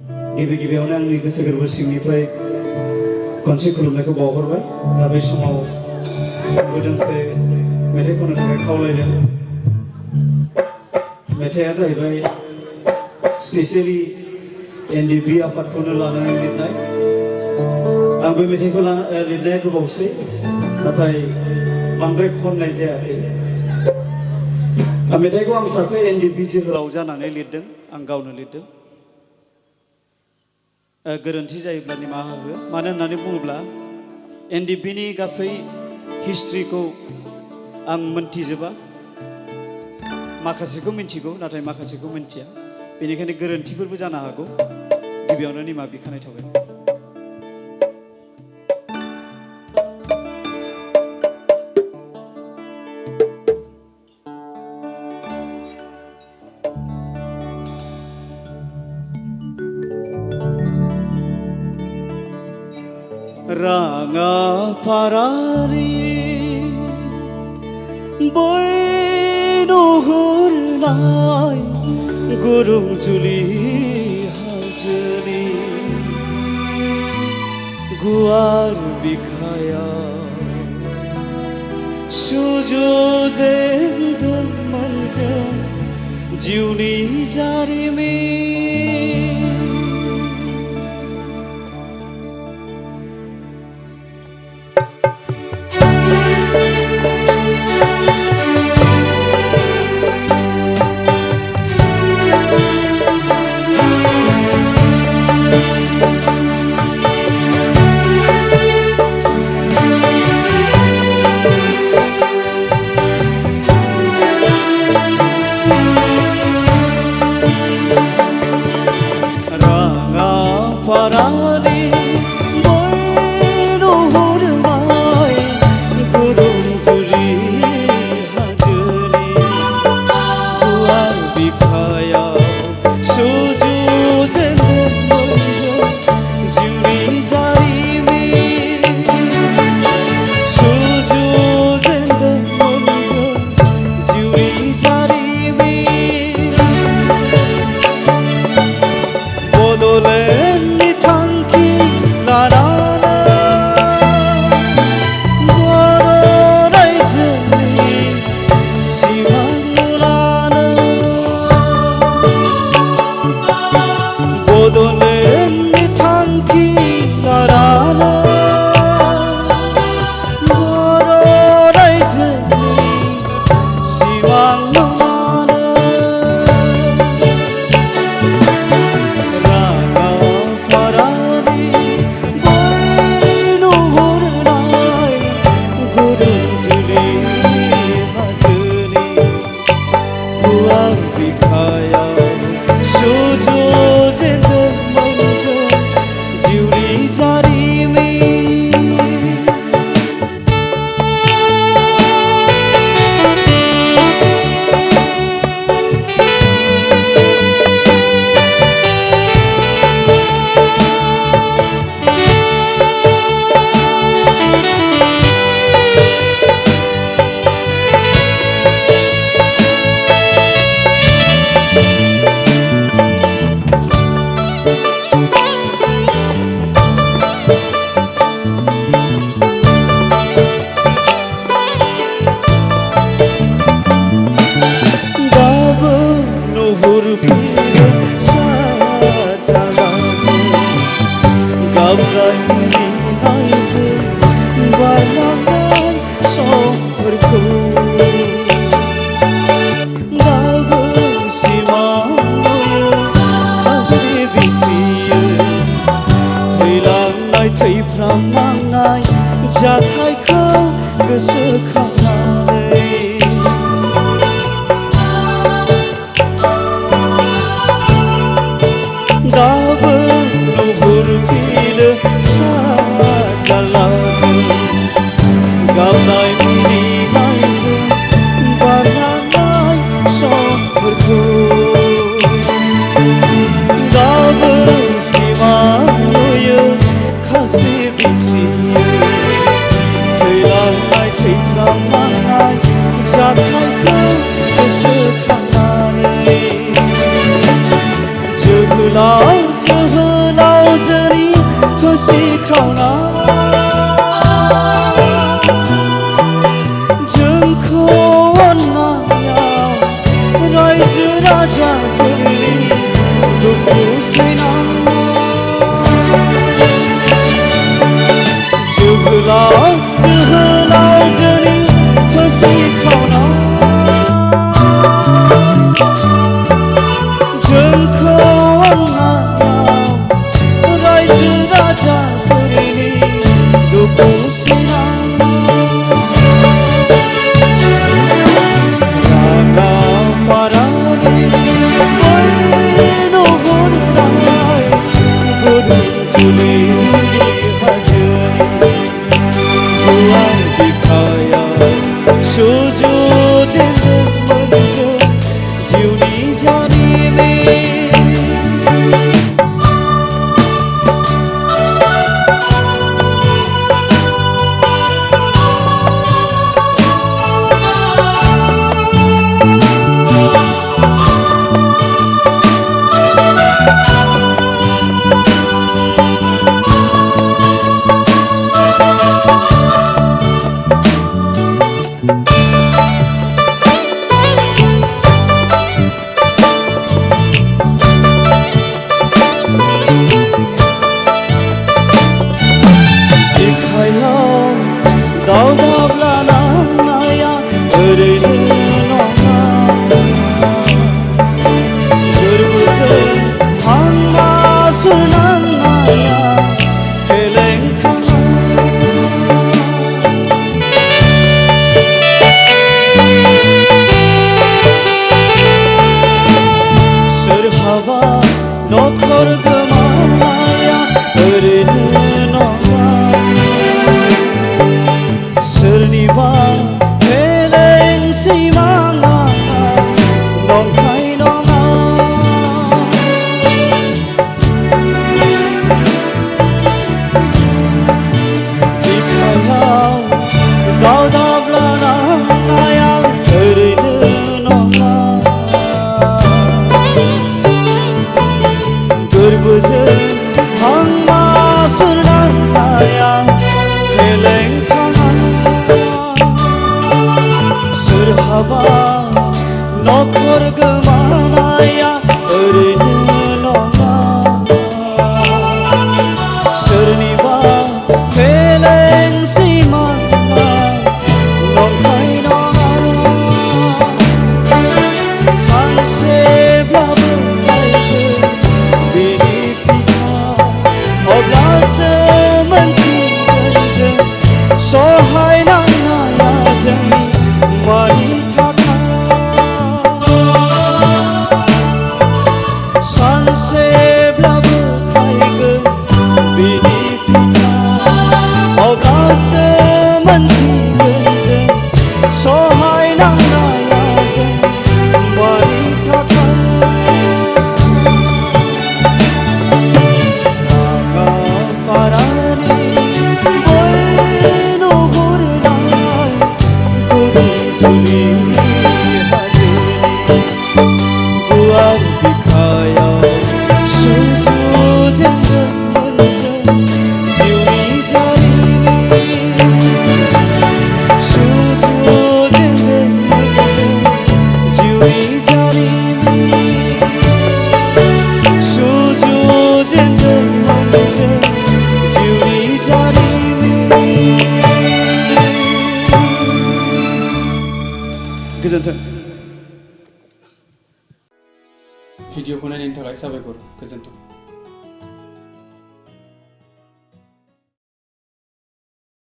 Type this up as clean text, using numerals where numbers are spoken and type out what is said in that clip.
गिबियावनो आंनि गोसो गोरबो सिंनिफ्राय खनसे खुलुमनायखौ बावहरबाय। दा बे समाव आंबो दोंसे मेथाइ खननो थाखाय खावलायदों। मेथाइआ जाहैबाय स्पेसियेलि एनडिबि आफादखौनो लानानै लिरनाय। आं बे मेथाइखौ लिरनाया गोबावसै, नाथाय बांद्राय खननाय जायाखै। मेथाइखौ आं सासे एनडिबि जोहोलाव जानानै लिरदों, आं गावनो लिरदों। गोरोन्थि जायोब्ला निमाहा हो। मानो होननानै बुङोब्ला एनडिबिनि गासै हिस्ट्रिखौ आं मोनथिजोबा। माखासेखौ मिथिगौ, नाथाय माखासेखौ मिथिया। बेनिखायनो गोरोन्थिफोरबो जानो हागौ। गिबियावनो निमाहा बिखानाय थाबाय। राङापारानि बै नुहुरनाय गुरुंजुलि हाजोनि गुवार बिखायाव सुजुजेनदोंमोन जों जिउनि जारिमिन। राङापारानि बै नुहुरनाय गुरुंजुलि हाजोनि गुवार बिखायाव सुजुजेनदोंमोन जों जिउनि जारिमिन। सुजुजेनदोंमोन जों जिउनि जारिमिन। बड'लेण्डनि थांखि लानानै बर' रायजोनि सिमां नुनानै बड'लेण्डनि थांखि लानानै बर' रायजोनि सिमां नुनानै सुजुजेनदोंमोन जों जिउनि जारिमिन। गाबनाय मिनिनायजों बारलांनाय समफोरखौ दाबो सिमां नुयो खास्रि बिस्रियो थैलांनाय थैफ्रामलांनाय जाथायखौ गोसोखांनानै। दाबो नुहुरफिनो साजालाजों गावनाय मिनिनायजों बारलांनाय समफोरखौ दाबो सिमां नुयो खास्रि बिस्रियो थैलांनाय थैफ्रामलांनाय जाथायखौ गोसोखांनानै जोहोलाव जोहोलाव रायजो राजाफोरनि दुखु सैनांगौ जोहोलावजोनि फोसिख्रावना जोंखौ अननायाव रायजो राजाफोरनि दुखु सैनांगौ रागाफारानि नुहुरनाय गुरुजुलि हाजोनि गुवार बिखायाव सुजुजेनदों मोनजों जिउनि जारिमिन दावदाब्ला नांनाया ओरैनो नङा गोरबोजों हांगासुर नांनाया फेलें थाङा सोरहाबा नखर गोमानाया ओरैनो नङा सोरनिबा फेलें सिमाङा नंखाय नङा बिखायाव दावदाब्ला नांनाया ओरैनो नङा गोरबोजों हांगासुर नांनाया फेलें थाङा सोरहाबा नखर गोमानाया ओरैनो नङा सोरनिबा फेलें सिमाङा नंखाय नङा सानसेब्लाबो थायगोन बिनि फिथाइ अब्लासो मोनफिनगोन जों सहाय नांनाया जोंनि मानि सानसेब्लाबो थायगोन बिनि फिथाइ अब्लासो मोनफिनगोन जों सहाय नांनाया जों मानि रागाफारानि नुहुरनाय गुरुजुलि हाजोनि गुवार बिखायाव सुजुजेनदों मोनजों जिउनि जारिमिन सुजुजेनदों मोनजों जिउनि जारिमिन सुजुजेनदों मोनजों जिउनि जारिमिन गोजोन्थों भिडिअखौ नायनायनि थाखाय साबायखर गोजोन्थों।